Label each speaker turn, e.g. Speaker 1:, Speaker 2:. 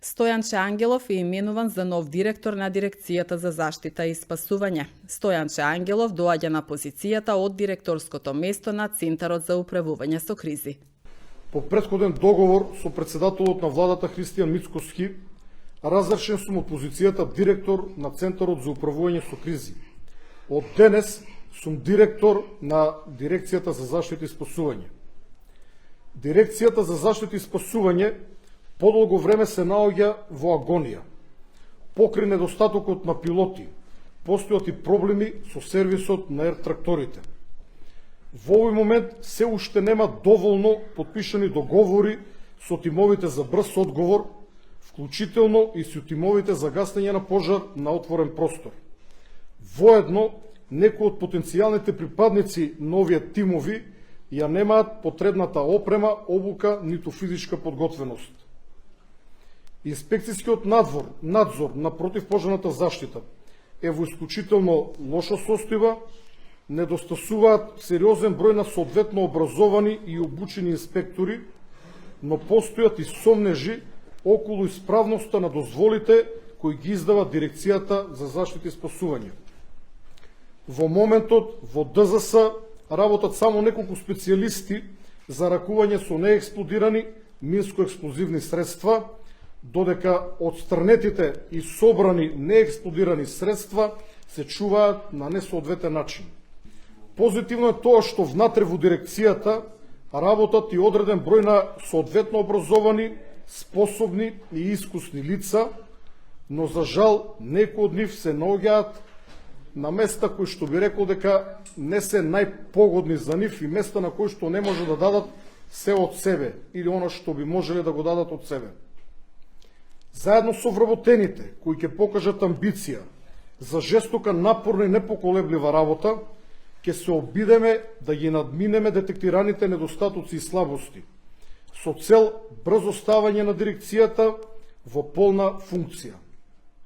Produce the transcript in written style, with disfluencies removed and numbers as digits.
Speaker 1: Стојанче Ангелов е именуван за нов директор на Дирекцијата за заштита и спасување. Стојанче Ангелов доаѓа на позицијата од директорското место на Центарот за управување со кризи.
Speaker 2: По претходен договор со председателот на владата Христијан Мицкоски, разрешен сум од позицијата директор на Центарот за управување со кризи. Од денес сум директор на Дирекцијата за заштита и спасување. Дирекцијата за заштита и спасување подолго време се наоѓа во агонија. Покрај недостатокот на пилоти, постојат и проблеми со сервисот на ер-тракторите. Во овој момент се уште нема доволно подпишани договори со тимовите за брз одговор, вклучително и со тимовите за гасење на пожар на отворен простор. Воедно, некои од потенцијалните припадници на овие тимови ја немаат потребната опрема, обука, ниту физичка подготвеност. Инспекцијскиот надзор на противпожарната заштита е во исклучително лоша состојба, недостасуваат сериозен број на соодветно образовани и обучени инспектори, но постојат и сомнежи околу исправноста на дозволите кои ги издава Дирекцијата за заштита и спасување. Во моментот во ДЗС работат само неколку специјалисти за ракување со неексплодирани минско-експлозивни средства, додека отстранетите и собрани неексплодирани средства се чуваат на несоодветен начин. Позитивно е тоа што внатре во дирекцијата работат и одреден број на соодветно образовани, способни и искусни лица, но за жал некои од нив се наоѓаат на места кои што би рекол дека не се најпогодни за нив и места на кои што не може да дадат се од себе или оно што би можеле да го дадат од себе. Заедно со вработените кои ќе покажат амбиција за жестока, напорна и непоколеблива работа, ќе се обидеме да ги надминеме детектираните недостатоци и слабости, со цел брзо ставање на дирекцијата во полна функција.